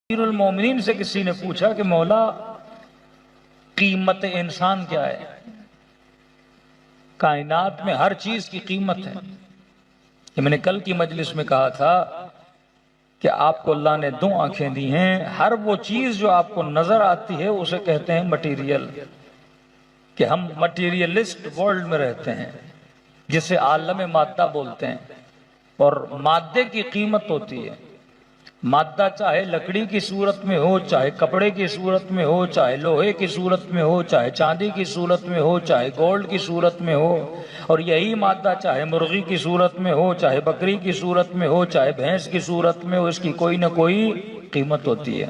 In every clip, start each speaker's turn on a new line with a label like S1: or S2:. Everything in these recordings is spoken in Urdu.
S1: امیر المومنین سے کسی نے پوچھا کہ مولا قیمت انسان کیا ہے؟ کائنات میں ہر چیز کی قیمت ہے۔ کہ میں نے کل کی مجلس میں کہا تھا کہ آپ کو اللہ نے دو آنکھیں دی ہیں، ہر وہ چیز جو آپ کو نظر آتی ہے اسے کہتے ہیں مٹیریل، کہ ہم مٹیریلسٹ ورلڈ میں رہتے ہیں جسے عالم مادہ بولتے ہیں، اور مادے کی قیمت ہوتی ہے۔ مادہ چاہے لکڑی کی صورت میں ہو، چاہے کپڑے کی صورت میں ہو، چاہے لوہے کی صورت میں ہو، چاہے چاندی کی صورت میں ہو، چاہے گولڈ کی صورت میں ہو، اور یہی مادہ چاہے مرغی کی صورت میں ہو، چاہے بکری کی صورت میں ہو، چاہے بھینس کی صورت میں ہو، اس کی کوئی نہ کوئی قیمت ہوتی ہے،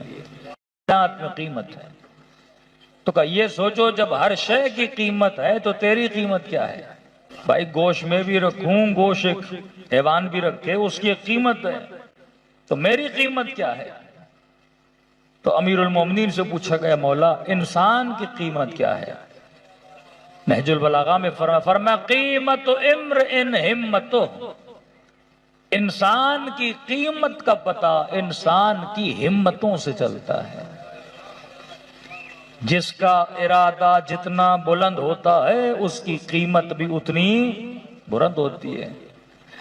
S1: کائنات میں قیمت ہے۔ تو کہ یہ سوچو جب ہر شے کی قیمت ہے تو تیری قیمت کیا ہے؟ بھائی گوشت میں بھی رکھوں، گوشت حیوان بھی رکھے، اس کی ایک قیمت ہے، تو میری قیمت کیا ہے؟ تو امیر المومنین سے پوچھا گیا مولا انسان کی قیمت کیا ہے؟ نہج البلاغہ میں فرمایا قیمت امرئ ہمتہ، انسان کی قیمت کا پتہ انسان کی ہمتوں سے چلتا ہے۔ جس کا ارادہ جتنا بلند ہوتا ہے اس کی قیمت بھی اتنی بلند ہوتی ہے۔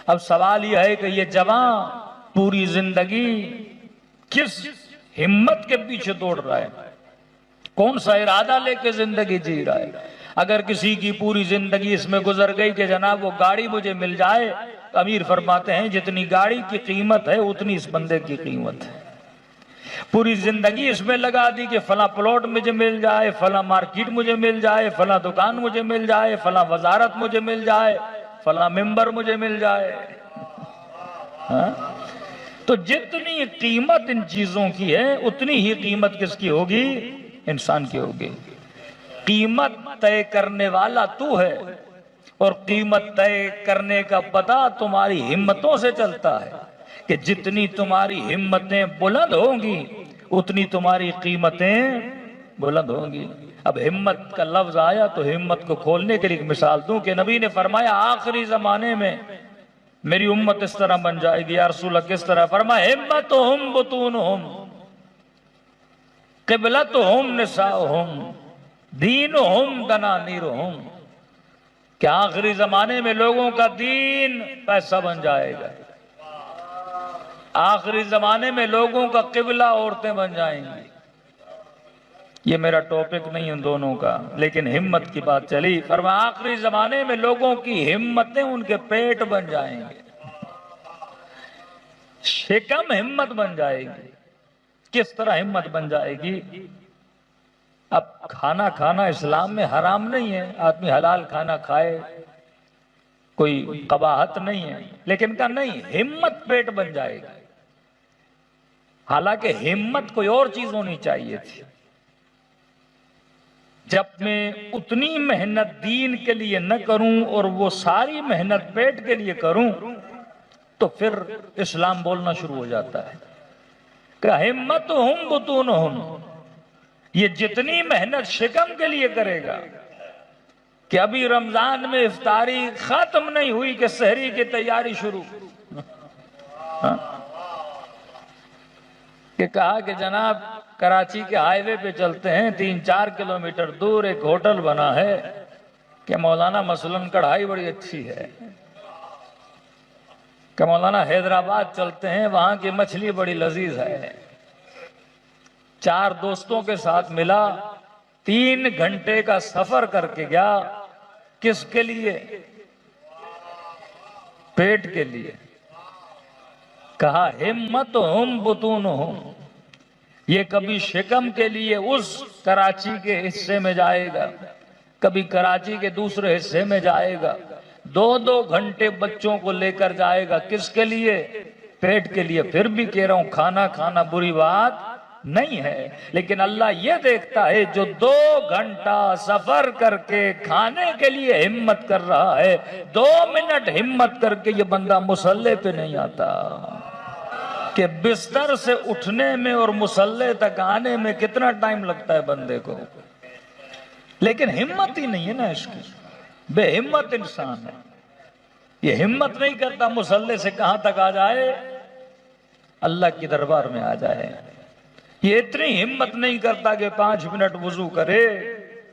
S1: اب سوال یہ ہے کہ یہ جوان پوری زندگی کس ہمت کے پیچھے دوڑ رہا ہے، کون سا ارادہ لے کے زندگی جی رہا ہے؟ اگر کسی کی پوری زندگی اس میں گزر گئی کہ جناب وہ گاڑی مجھے مل جائے، تو امیر فرماتے ہیں جتنی گاڑی کی قیمت ہے اتنی اس بندے کی قیمت ہے۔ پوری زندگی اس میں لگا دی کہ فلاں پلاٹ مجھے مل جائے، فلاں مارکیٹ مجھے مل جائے، فلاں دکان مجھے مل جائے، فلاں وزارت مجھے مل جائے، فلاں ممبر مجھے مل جائے۔ تو جتنی قیمت ان چیزوں کی ہے اتنی ہی قیمت کس کی ہوگی؟ انسان کی ہوگی۔ قیمت طے کرنے والا تو ہے، اور قیمت طے کرنے کا پتہ تمہاری ہمتوں سے چلتا ہے، کہ جتنی تمہاری ہمتیں بلند ہوں گی اتنی تمہاری قیمتیں بلند ہوں گی۔ اب ہمت کا لفظ آیا تو ہمت کو کھولنے کے لیے ایک مثال دوں کہ نبی نے فرمایا آخری زمانے میں میری امت اس طرح بن جائے گی۔ یا رسول اللہ کس طرح؟ فرمایا ہمتہم بطونہم قبلتہم نساؤہم دینہم دنانیرہم، کہ آخری زمانے میں لوگوں کا دین پیسہ بن جائے گا، آخری زمانے میں لوگوں کا قبلہ عورتیں بن جائیں گی۔ یہ میرا ٹاپک نہیں ان دونوں کا، لیکن ہمت کی بات چلی۔ فرمایا آخری زمانے میں لوگوں کی ہمتیں ان کے پیٹ بن جائیں گے، شکم ہمت بن جائے گی۔ کس طرح ہمت بن جائے گی؟ اب کھانا کھانا اسلام میں حرام نہیں ہے، آدمی حلال کھانا کھائے، کوئی قباحت نہیں ہے، لیکن کہا نہیں ہمت پیٹ بن جائے گی۔ حالانکہ ہمت کوئی اور چیز ہونی چاہیے تھی۔ جب میں اتنی محنت دین کے لیے نہ کروں اور وہ ساری محنت پیٹ کے لیے کروں تو پھر اسلام بولنا شروع ہو جاتا ہے کہ ہمتہم بطونہم، یہ جتنی محنت شکم کے لیے کرے گا، کہ ابھی رمضان میں افطاری ختم نہیں ہوئی کہ سحری کی تیاری شروع، کہ کہا کہ جناب کراچی کے ہائی وے پہ چلتے ہیں، 3-4 کلومیٹر دور ایک ہوٹل بنا ہے کہ مولانا مثلاً کڑھائی بڑی اچھی ہے، کہ مولانا حیدرآباد چلتے ہیں وہاں کی مچھلی بڑی لذیذ ہے۔ 4 دوستوں کے ساتھ ملا، 3 گھنٹے کا سفر کر کے گیا، کس کے لیے؟ پیٹ کے لیے۔ کہا ہمتہم بطونہم، یہ کبھی شکم کے لیے اس کراچی کے حصے میں جائے گا، کبھی کراچی کے دوسرے حصے میں جائے گا، 2-2 گھنٹے بچوں کو لے کر جائے گا، کس کے لیے؟ پیٹ کے لیے۔ پھر بھی کہہ رہا ہوں کھانا کھانا بری بات نہیں ہے، لیکن اللہ یہ دیکھتا ہے جو 2 گھنٹہ سفر کر کے کھانے کے لیے ہمت کر رہا ہے، 2 منٹ ہمت کر کے یہ بندہ مصلے پہ نہیں آتا، کہ بستر سے اٹھنے میں اور مصلے تک آنے میں کتنا ٹائم لگتا ہے بندے کو، لیکن ہمت ہی نہیں ہے نا اس کی، بے ہمت انسان ہے، یہ ہمت نہیں کرتا مصلے سے کہاں تک آ جائے؟ اللہ کی دربار میں آ جائے۔ یہ اتنی ہمت نہیں کرتا کہ 5 منٹ وضو کرے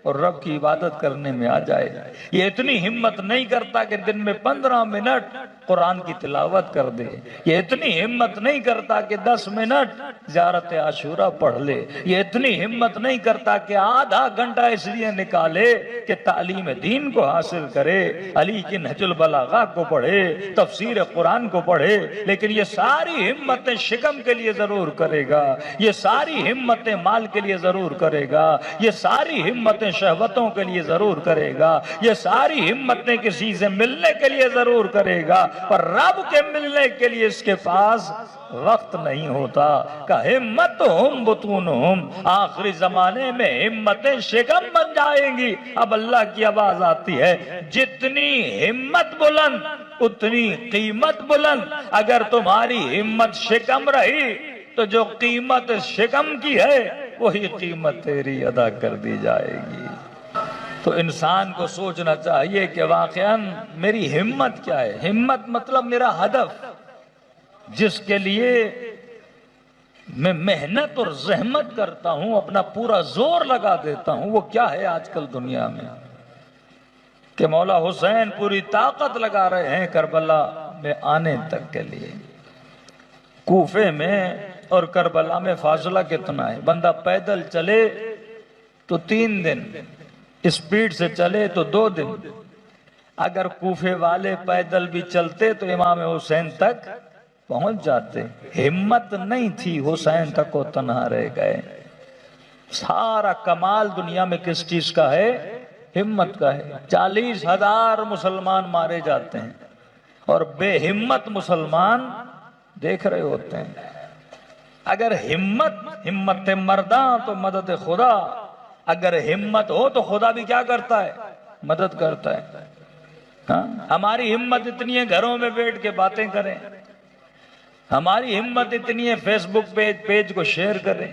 S1: اور رب کی عبادت کرنے میں آ جائے. یہ اتنی ہمت نہیں کرتا کہ دن میں 15 منٹ قرآن کی تلاوت کر دے. یہ اتنی ہمت نہیں کرتا کہ 10 منٹ زیارت عاشورہ پڑھ لے. یہ اتنی ہمت نہیں کرتا کہ آدھا گھنٹہ اس لیے نکالے کہ تعلیم دین کو حاصل کرے, علی کی نہج البلاغہ کو پڑھے, تفسیر قرآن کو پڑھے. لیکن یہ ساری ہمتیں شکم کے لیے ضرور کرے گا, یہ ساری ہمتیں مال کے لیے ضرور کرے گا, یہ ساری ہمتیں شہوتوں کے لیے ضرور کرے گا, یہ ساری ہمتیں کسی سے ملنے کے لیے ضرور کرے گا, پر رب کے ملنے کے لیے اس کے پاس وقت نہیں ہوتا. کہ ہمتہم بطونہم, آخری زمانے میں ہمتیں شکم بن جائیں گی. اب اللہ کی آواز آتی ہے, جتنی ہمت بلند اتنی قیمت بلند. اگر تمہاری ہمت شکم رہی تو جو قیمت شکم کی ہے وہی قیمت تیری ادا کر دی جائے گی. تو انسان کو سوچنا چاہیے کہ واقعاً میری ہمت کیا ہے. ہمت مطلب میرا ہدف, جس کے لیے میں محنت اور زحمت کرتا ہوں, اپنا پورا زور لگا دیتا ہوں. وہ کیا ہے آج کل دنیا میں کہ مولا حسین پوری طاقت لگا رہے ہیں کربلا میں آنے تک کے لیے. کوفے میں اور کربلا میں فاصلہ کتنا ہے؟ بندہ پیدل چلے تو 3 دن, اسپیڈ سے چلے تو 2 دن. اگر کوفے والے پیدل بھی چلتے تو امام حسین تک پہنچ جاتے. ہمت نہیں تھی, حسین تک وہ تنہا رہ گئے. سارا کمال دنیا میں کس چیز کا ہے؟ ہمت کا ہے. 40,000 مسلمان مارے جاتے ہیں اور بے ہمت مسلمان دیکھ رہے ہوتے ہیں. اگر ہمت مرداں تو مدد خدا. اگر ہمت ہو تو خدا بھی کیا کرتا ہے؟ مدد کرتا ہے. ہماری ہمت اتنی ہے گھروں میں بیٹھ کے باتیں کریں, ہماری ہمت اتنی ہے فیس بک پیج کو شیئر کریں,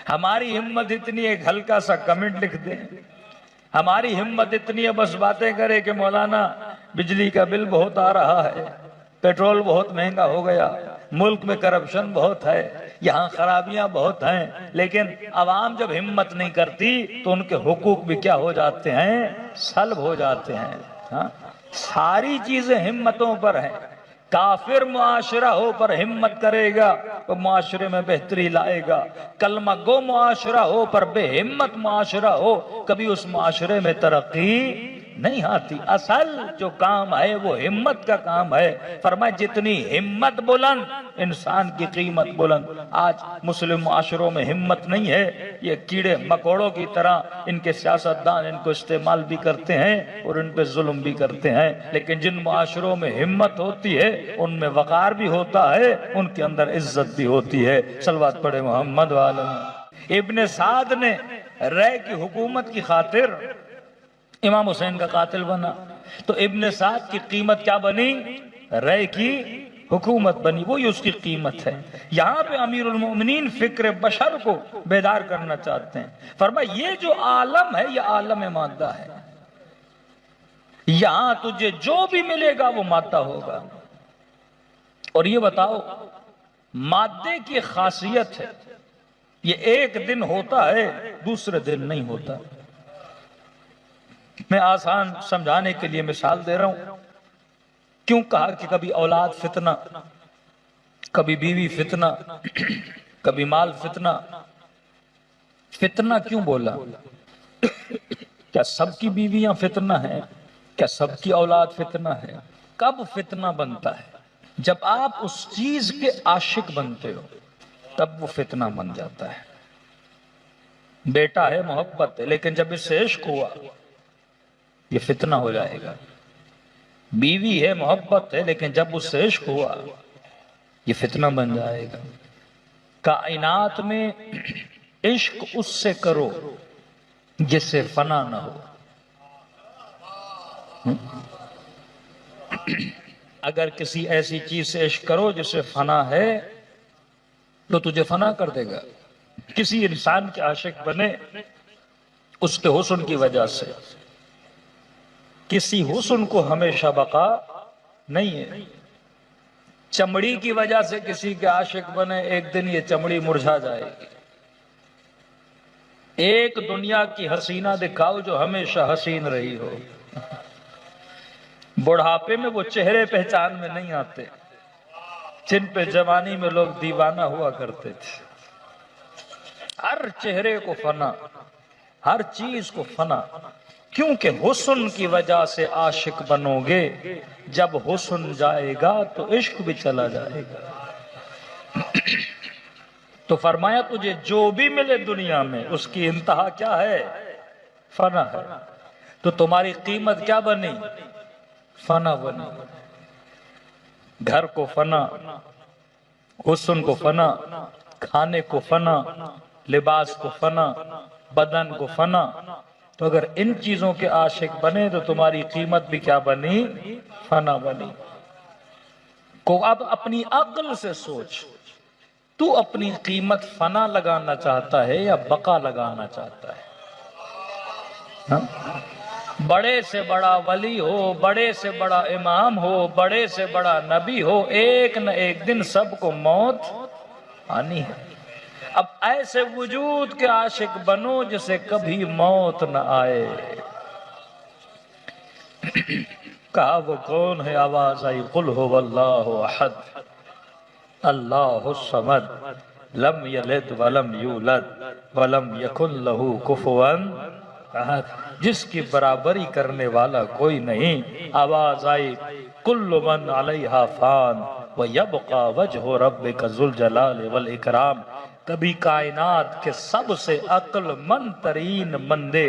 S1: ہماری ہمت اتنی ہے ہلکا سا کمنٹ لکھ دیں, ہماری ہمت اتنی ہے بس باتیں کریں کہ مولانا بجلی کا بل بہت آ رہا ہے, پیٹرول بہت مہنگا ہو گیا, ملک میں کرپشن بہت ہے, یہاں خرابیاں بہت ہیں. لیکن عوام جب ہمت نہیں کرتی تو ان کے حقوق بھی کیا ہو جاتے ہیں؟ سلب ہو جاتے ہیں. ساری چیزیں ہمتوں پر ہیں. کافر معاشرہ ہو پر ہمت کرے گا تو معاشرے میں بہتری لائے گا. کلمہ گو معاشرہ ہو پر بے ہمت معاشرہ ہو, کبھی اس معاشرے میں ترقی نہیں آتی. اصل جو کام ہے وہ ہمت کا کام ہے. فرمائے جتنی ہمت بلند انسان کی قیمت بلند. آج مسلم معاشروں میں ہمت نہیں ہے. یہ کیڑے مکوڑوں کی طرح ان کے سیاستدان ان کو استعمال بھی کرتے ہیں اور ان پہ ظلم بھی کرتے ہیں. لیکن جن معاشروں میں ہمت ہوتی ہے ان میں وقار بھی ہوتا ہے, ان کے اندر عزت بھی ہوتی ہے. صلوات پڑھے محمد والے. ابن سعد نے رے کی حکومت کی خاطر امام حسین کا قاتل بنا, تو ابن سعد کی قیمت کیا بنی؟ رے کی حکومت بنی. وہی اس کی قیمت ہے. یہاں پہ امیر المومنین فکر بشر کو بیدار کرنا چاہتے ہیں. فرمایا یہ جو عالم ہے یہ عالم مادہ ہے, یہاں تجھے جو بھی ملے گا وہ مادہ ہوگا. اور یہ بتاؤ مادے کی خاصیت ہے یہ ایک دن ہوتا ہے دوسرے دن نہیں ہوتا. میں آسان سمجھانے کے لیے مثال دے رہا ہوں. کیوں کہا کہ کبھی اولاد فتنہ, کبھی بیوی فتنہ, کبھی مال فتنہ. فتنہ کیوں بولا؟ کیا سب کی بیویاں فتنہ ہیں؟ کیا سب کی اولاد فتنہ ہے؟ کب فتنہ بنتا ہے؟ جب آپ اس چیز کے عاشق بنتے ہو تب وہ فتنہ بن جاتا ہے. بیٹا ہے محبت ہے, لیکن جب اس سے عشق ہوا یہ فتنہ ہو جائے گا. بیوی ہے محبت ہے, لیکن جب اس سے عشق ہوا یہ فتنہ بن جائے گا. کائنات میں عشق اس سے کرو جس سے فنا نہ ہو. اگر کسی ایسی چیز سے عشق کرو جس سے فنا ہے تو تجھے فنا کر دے گا. کسی انسان کے عاشق بنے اس کے حسن کی وجہ سے, کسی حسن کو ہمیشہ بقا نہیں ہے. چمڑی کی وجہ سے کسی کے عاشق بنے، ایک دن یہ چمڑی مرجھا جائے گی۔ ایک دنیا کی حسینہ دکھاؤ جو ہمیشہ حسین رہی ہو، بڑھاپے میں وہ چہرے پہچان میں نہیں آتے جن پہ جوانی میں لوگ دیوانہ ہوا کرتے تھے۔ ہر چہرے کو فنا، ہر چیز کو فنا، کیونکہ حسن کی وجہ سے عاشق بنو گے، جب حسن جائے گا تو عشق بھی چلا جائے گا۔ تو فرمایا تجھے جو بھی ملے دنیا میں اس کی انتہا کیا ہے؟ فنا ہے۔ تو تمہاری قیمت کیا بنی؟ فنا بنی۔ گھر کو فنا، حسن کو فنا، کھانے کو فنا، لباس کو فنا، بدن کو فنا۔ تو اگر ان چیزوں کے عاشق بنے تو تمہاری قیمت بھی کیا بنی؟ فنا بنی۔ کو اب اپنی عقل سے سوچ، تو اپنی قیمت فنا لگانا چاہتا ہے یا بقا لگانا چاہتا ہے؟ ہاں؟ بڑے سے بڑا ولی ہو، بڑے سے بڑا امام ہو، بڑے سے بڑا نبی ہو، ایک نہ ایک دن سب کو موت آنی ہے۔ اب ایسے وجود کے عاشق بنو جسے کبھی موت نہ آئے۔ کہا وہ کون ہے؟ آواز آئی قل هو اللہ احد اللہ الصمد لم یلد ولم یولد ولم یکن لہ کفوا احد، جس کی برابری کرنے والا کوئی نہیں۔ آواز آئی کل من علیہا فان ویبقى وجہ ربک ذو الجلال والاکرام۔ کبھی کائنات کے سب سے عقل مند ترین بندے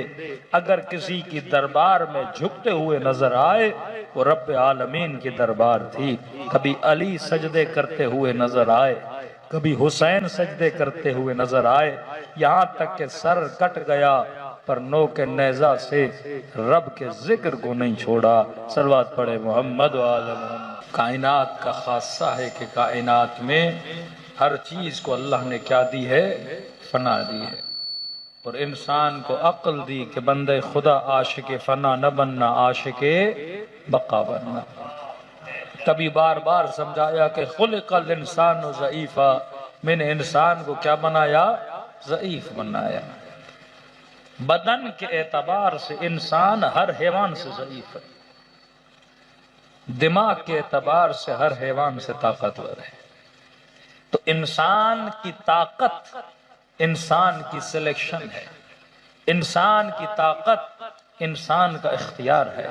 S1: اگر کسی کی دربار میں جھکتے ہوئے نظر آئے وہ رب عالمین کی دربار تھی۔ کبھی علی سجدے کرتے ہوئے نظر آئے، کبھی حسین سجدے کرتے ہوئے نظر آئے، یہاں تک کہ سر کٹ گیا پر نوک نیزہ سے رب کے ذکر کو نہیں چھوڑا۔ صلوات پڑھے محمد و آل محمد۔ کائنات کا خاصہ ہے کہ کائنات میں ہر چیز کو اللہ نے کیا دی ہے؟ فنا دی ہے، اور انسان کو عقل دی کہ بندے خدا عاشق فنا نہ بننا، عاشق بقا بننا۔ کبھی بار بار سمجھایا کہ خلق الانسان ضعیفا، میں نے انسان کو کیا بنایا؟ ضعیف بنایا۔ بدن کے اعتبار سے انسان ہر حیوان سے ضعیف ہے، دماغ کے اعتبار سے ہر حیوان سے طاقتور ہے۔ تو انسان کی طاقت انسان کی سلیکشن ہے، انسان کی طاقت انسان کا اختیار ہے،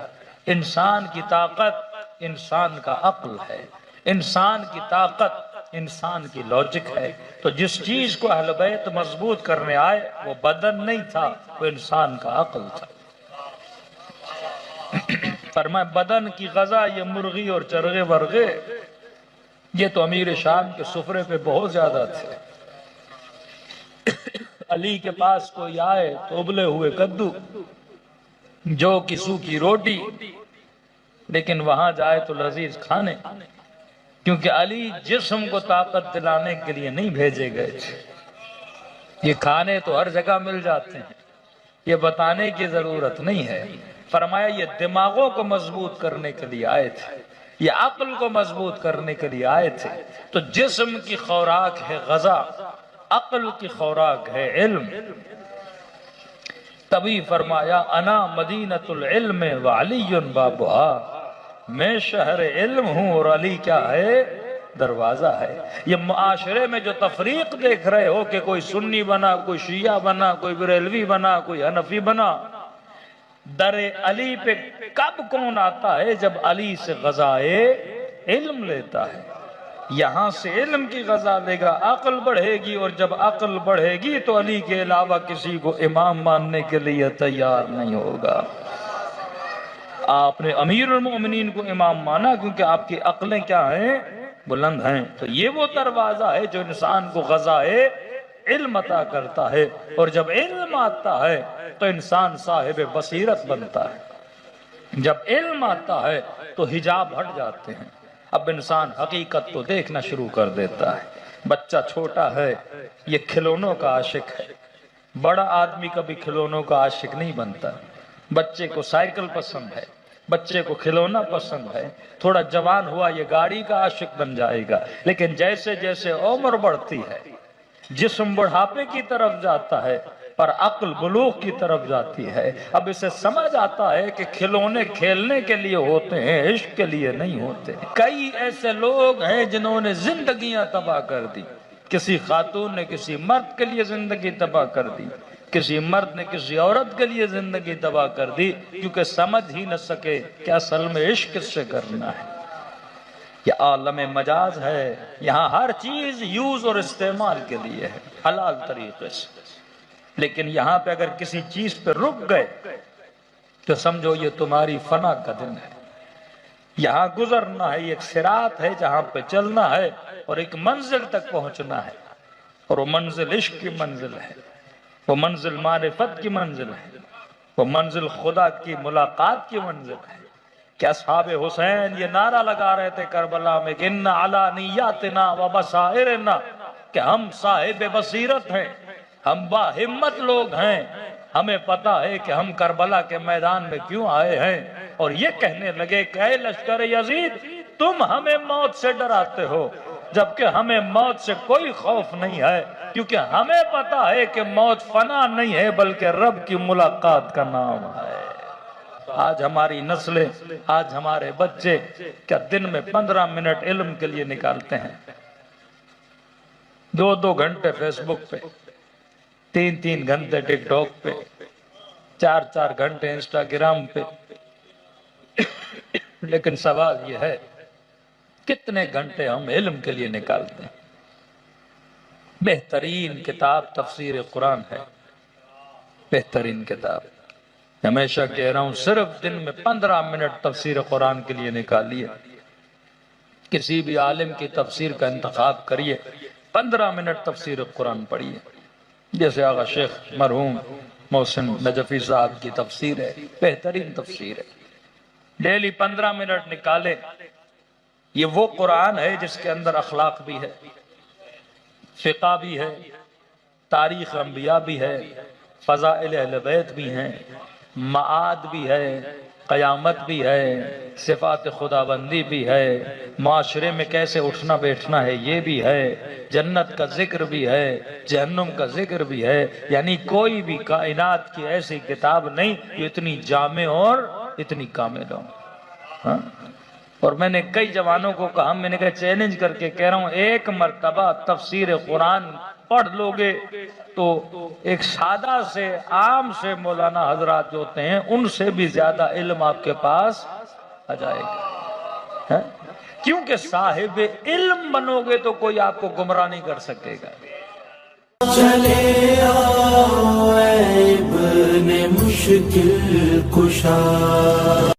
S1: انسان کی طاقت انسان کا عقل ہے، انسان کی طاقت انسان کی لاجک ہے۔ تو جس چیز کو اہل بیت مضبوط کرنے آئے وہ بدن نہیں تھا، وہ انسان کا عقل تھا۔ فرمایا بدن کی غذا یہ مرغی اور چرغے ورغے، یہ تو امیر شام کے سفرے پہ بہت زیادہ تھے۔ علی کے پاس کوئی آئے تو ابلے ہوئے کدو، جو کی سوکھی روٹی، لیکن وہاں جائے تو لذیذ کھانے، کیونکہ علی جسم کو طاقت دلانے کے لیے نہیں بھیجے گئے تھے۔ یہ کھانے تو ہر جگہ مل جاتے ہیں، یہ بتانے کی ضرورت نہیں ہے۔ فرمایا یہ دماغوں کو مضبوط کرنے کے لیے آئے تھے، یہ عقل کو مضبوط کرنے کے لیے آئے تھے۔ تو جسم کی خوراک ہے غذا، عقل کی خوراک ہے علم۔ تبھی فرمایا انا مدینۃ العلم وعلی بابھا، میں شہر علم ہوں اور علی کیا ہے؟ دروازہ ہے۔ یہ معاشرے میں جو تفریق دیکھ رہے ہو کہ کوئی سنی بنا، کوئی شیعہ بنا، کوئی بریلوی بنا، کوئی حنفی بنا، در علی پہ کب کون آتا ہے؟ جب علی سے غذائے علم لیتا ہے۔ یہاں سے علم کی غذا لے گا، عقل بڑھے گی، اور جب عقل بڑھے گی تو علی کے علاوہ کسی کو امام ماننے کے لیے تیار نہیں ہوگا۔ آپ نے امیر المؤمنین کو امام مانا کیونکہ آپ کی عقلیں کیا ہیں؟ بلند ہیں۔ تو یہ وہ دروازہ ہے جو انسان کو غذائے علم عطا کرتا ہے، اور جب علم آتا ہے تو انسان صاحب بصیرت بنتا ہے۔ جب علم آتا ہے تو حجاب ہٹ جاتے ہیں، اب انسان حقیقت تو دیکھنا شروع کر دیتا ہے۔ بچہ چھوٹا ہے، یہ کھلونوں کا عاشق ہے، بڑا آدمی کبھی کھلونوں کا عاشق نہیں بنتا۔ بچے کو سائیکل پسند ہے، بچے کو کھلونا پسند ہے، تھوڑا جوان ہوا یہ گاڑی کا عاشق بن جائے گا، لیکن جیسے جیسے عمر بڑھتی ہے، جسم بڑھاپے کی طرف جاتا ہے پر عقل بلوغ کی طرف جاتی ہے، اب اسے سمجھ آتا ہے کہ کھلونے کھیلنے کے لیے ہوتے ہیں، عشق کے لیے نہیں ہوتے۔ کئی ایسے لوگ ہیں جنہوں نے زندگیاں تباہ کر دی، کسی خاتون نے کسی مرد کے لیے زندگی تباہ کر دی، کسی مرد نے کسی عورت کے لیے زندگی تباہ کر دی، کیونکہ سمجھ ہی نہ سکے کہ اصل میں عشق کس سے کرنا ہے۔ یہ عالم مجاز ہے، یہاں ہر چیز یوز اور استعمال کے لیے ہے حلال طریقے سے، لیکن یہاں پہ اگر کسی چیز پہ رک گئے تو سمجھو یہ تمہاری فنا کا دن ہے۔ یہاں گزرنا ہے، ایک صراط ہے جہاں پہ چلنا ہے اور ایک منزل تک پہنچنا ہے، اور وہ منزل عشق کی منزل ہے، وہ منزل معرفت کی منزل ہے، وہ منزل خدا کی ملاقات کی منزل ہے۔ کہ اصحاب حسین یہ نعرہ لگا رہے تھے کربلا میں کہ ان علی نیاتنا و بصائرنا، کہ ہم صاحب بصیرت ہیں، ہم با ہمت لوگ ہیں، ہمیں پتا ہے کہ ہم کربلا کے میدان میں کیوں آئے ہیں، اور یہ کہنے لگے کہ اے لشکر یزید تم ہمیں موت سے ڈراتے ہو، جبکہ ہمیں موت سے کوئی خوف نہیں ہے، کیونکہ ہمیں پتا ہے کہ موت فنا نہیں ہے بلکہ رب کی ملاقات کا نام ہے۔ آج ہماری نسلیں، آج ہمارے بچے کیا دن میں 15 منٹ علم کے لیے نکالتے ہیں، 2 گھنٹے فیس بک پہ، 3 گھنٹے ٹک ٹاک پہ، 4 گھنٹے انسٹاگرام پہ، لیکن سوال یہ ہے کتنے گھنٹے ہم علم کے لیے نکالتے ہیں؟ بہترین کتاب تفسیر قرآن ہے، بہترین کتاب، ہمیشہ کہہ رہا ہوں صرف دن میں 15 منٹ تفسیر قرآن کے لیے نکالیے، کسی بھی عالم کی تفسیر کا انتخاب کریے، 15 منٹ تفسیر قرآن پڑھیے، جیسے آقا شیخ مرحوم محسن نجفی صاحب کی تفسیر ہے، بہترین تفسیر ہے، ڈیلی 15 منٹ نکالے۔ یہ وہ قرآن ہے جس کے اندر اخلاق بھی ہے، فقہ بھی ہے، تاریخ انبیاء بھی ہے، فضائل اہل بیت بھی ہیں، معاد بھی ہے، قیامت بھی ہے، صفات خداوندی بھی ہے، معاشرے میں کیسے اٹھنا بیٹھنا ہے یہ بھی ہے، جنت کا ذکر بھی ہے، جہنم کا ذکر بھی ہے، یعنی کوئی بھی کائنات کی ایسی کتاب نہیں جو اتنی جامع اور اتنی کامل ہو۔ اور میں نے کئی جوانوں کو کہا، میں نے کہا چیلنج کر کے کہہ رہا ہوں، ایک مرتبہ تفسیر قرآن پڑھ لو گے تو ایک سادہ سے عام سے مولانا حضرات جو ہوتے ہیں ان سے بھی زیادہ علم آپ کے پاس آ جائے گا، کیونکہ صاحب علم بنو گے تو کوئی آپ کو گمراہ نہیں کر سکے گا۔
S2: چلے آؤ اے ابن مشکل کشا